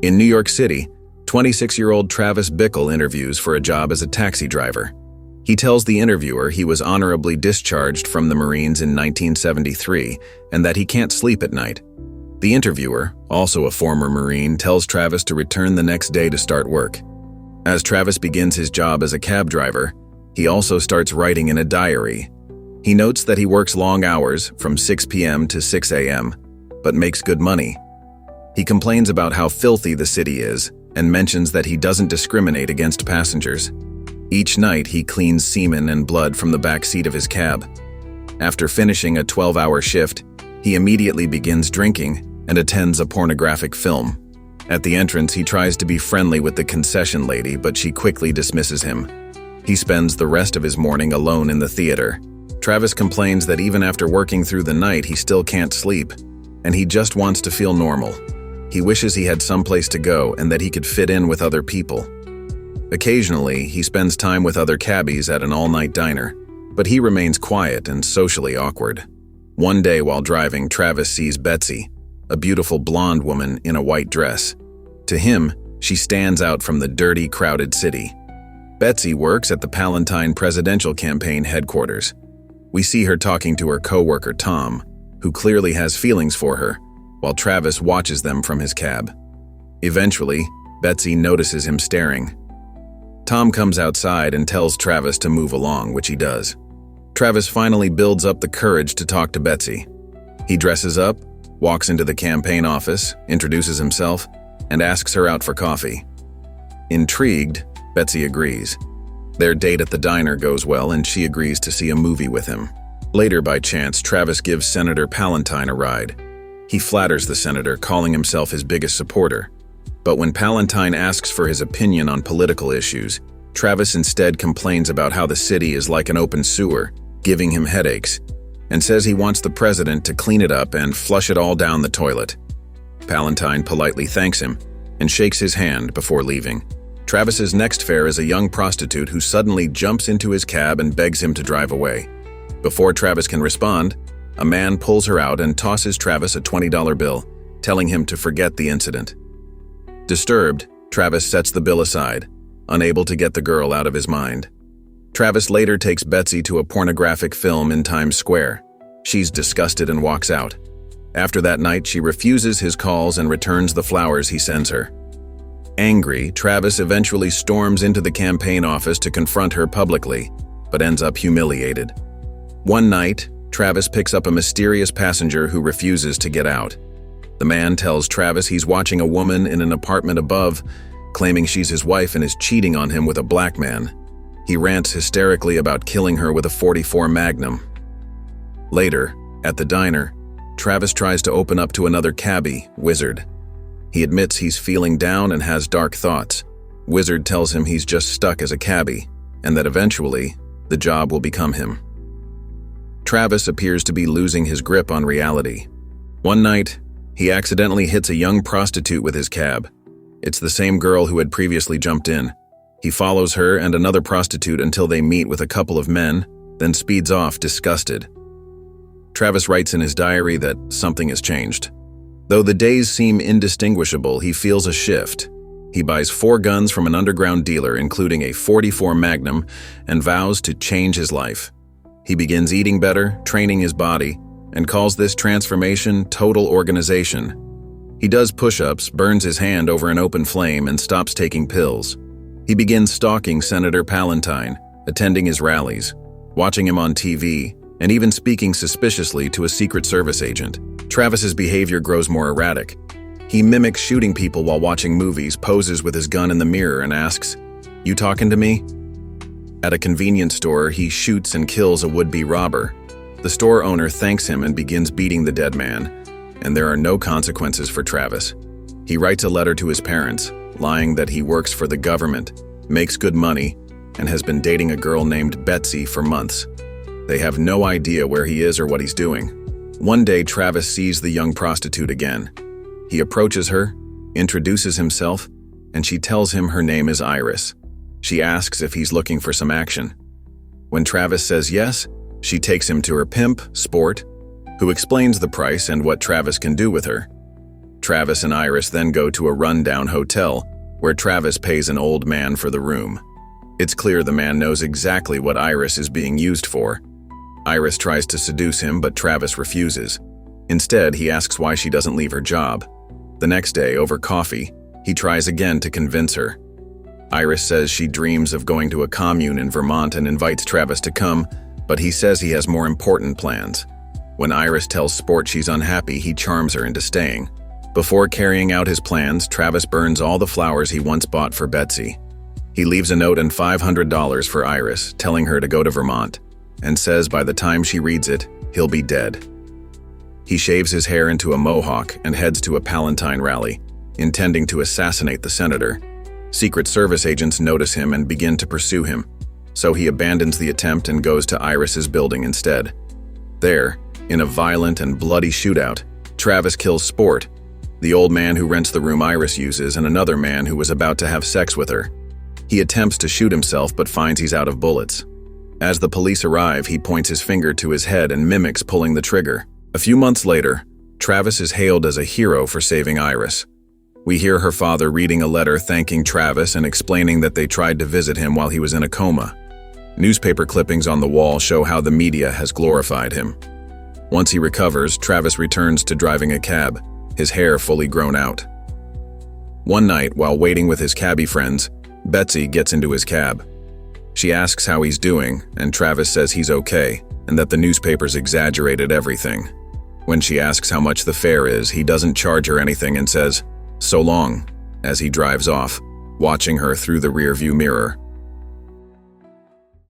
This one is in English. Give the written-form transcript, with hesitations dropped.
In New York City, 26-year-old Travis Bickle interviews for a job as a taxi driver. He tells the interviewer he was honorably discharged from the Marines in 1973 and that he can't sleep at night. The interviewer, also a former Marine, tells Travis to return the next day to start work. As Travis begins his job as a cab driver, he also starts writing in a diary. He notes that he works long hours, from 6 p.m. to 6 a.m., but makes good money. He complains about how filthy the city is and mentions that he doesn't discriminate against passengers. Each night, he cleans semen and blood from the back seat of his cab. After finishing a 12-hour shift, he immediately begins drinking and attends a pornographic film. At the entrance, he tries to be friendly with the concession lady, but she quickly dismisses him. He spends the rest of his morning alone in the theater. Travis complains that even after working through the night, he still can't sleep, and he just wants to feel normal. He wishes he had someplace to go and that he could fit in with other people. Occasionally, he spends time with other cabbies at an all-night diner, but he remains quiet and socially awkward. One day while driving, Travis sees Betsy, a beautiful blonde woman in a white dress. To him, she stands out from the dirty, crowded city. Betsy works at the Palatine presidential campaign headquarters. We see her talking to her co-worker Tom, who clearly has feelings for her, while Travis watches them from his cab. Eventually, Betsy notices him staring. Tom comes outside and tells Travis to move along, which he does. Travis finally builds up the courage to talk to Betsy. He dresses up, walks into the campaign office, introduces himself, and asks her out for coffee. Intrigued, Betsy agrees. Their date at the diner goes well, and she agrees to see a movie with him. Later, by chance, Travis gives Senator Palatine a ride. He flatters the senator, calling himself his biggest supporter. But when Palatine asks for his opinion on political issues, Travis instead complains about how the city is like an open sewer, giving him headaches, and says he wants the president to clean it up and flush it all down the toilet. Palatine politely thanks him and shakes his hand before leaving. Travis's next fare is a young prostitute who suddenly jumps into his cab and begs him to drive away. Before Travis can respond, a man pulls her out and tosses Travis a $20 bill, telling him to forget the incident. Disturbed, Travis sets the bill aside, unable to get the girl out of his mind. Travis later takes Betsy to a pornographic film in Times Square. She's disgusted and walks out. After that night, she refuses his calls and returns the flowers he sends her. Angry, Travis eventually storms into the campaign office to confront her publicly, but ends up humiliated. One night, Travis picks up a mysterious passenger who refuses to get out. The man tells Travis he's watching a woman in an apartment above, claiming she's his wife and is cheating on him with a black man. He rants hysterically about killing her with a .44 Magnum. Later, at the diner, Travis tries to open up to another cabbie, Wizard. He admits he's feeling down and has dark thoughts. Wizard tells him he's just stuck as a cabbie, and that eventually, the job will become him. Travis appears to be losing his grip on reality. One night, he accidentally hits a young prostitute with his cab. It's the same girl who had previously jumped in. He follows her and another prostitute until they meet with a couple of men, then speeds off disgusted. Travis writes in his diary that something has changed. Though the days seem indistinguishable, he feels a shift. He buys 4 guns from an underground dealer, including a .44 Magnum, and vows to change his life. He begins eating better, training his body, and calls this transformation total organization. He does push-ups, burns his hand over an open flame, and stops taking pills. He begins stalking Senator Palatine, attending his rallies, watching him on TV, and even speaking suspiciously to a Secret Service agent. Travis's behavior grows more erratic. He mimics shooting people while watching movies, poses with his gun in the mirror, and asks, "You talking to me?" At a convenience store, he shoots and kills a would-be robber. The store owner thanks him and begins beating the dead man, and there are no consequences for Travis. He writes a letter to his parents, lying that he works for the government, makes good money, and has been dating a girl named Betsy for months. They have no idea where he is or what he's doing. One day, Travis sees the young prostitute again. He approaches her, introduces himself, and she tells him her name is Iris. She asks if he's looking for some action. When Travis says yes, she takes him to her pimp, Sport, who explains the price and what Travis can do with her. Travis and Iris then go to a rundown hotel, where Travis pays an old man for the room. It's clear the man knows exactly what Iris is being used for. Iris tries to seduce him, but Travis refuses. Instead, he asks why she doesn't leave her job. The next day, over coffee, he tries again to convince her. Iris says she dreams of going to a commune in Vermont and invites Travis to come, but he says he has more important plans. When Iris tells Sport she's unhappy, he charms her into staying. Before carrying out his plans, Travis burns all the flowers he once bought for Betsy. He leaves a note and $500 for Iris, telling her to go to Vermont, and says by the time she reads it, he'll be dead. He shaves his hair into a mohawk and heads to a Palatine rally, intending to assassinate the senator. Secret Service agents notice him and begin to pursue him, so he abandons the attempt and goes to Iris's building instead. There, in a violent and bloody shootout, Travis kills Sport, the old man who rents the room Iris uses, and another man who was about to have sex with her. He attempts to shoot himself but finds he's out of bullets. As the police arrive, he points his finger to his head and mimics pulling the trigger. A few months later, Travis is hailed as a hero for saving Iris. We hear her father reading a letter thanking Travis and explaining that they tried to visit him while he was in a coma. Newspaper clippings on the wall show how the media has glorified him. Once he recovers, Travis returns to driving a cab, his hair fully grown out. One night, while waiting with his cabbie friends, Betsy gets into his cab. She asks how he's doing, and Travis says he's okay, and that the newspapers exaggerated everything. When she asks how much the fare is, he doesn't charge her anything and says, "So long," as he drives off, watching her through the rearview mirror.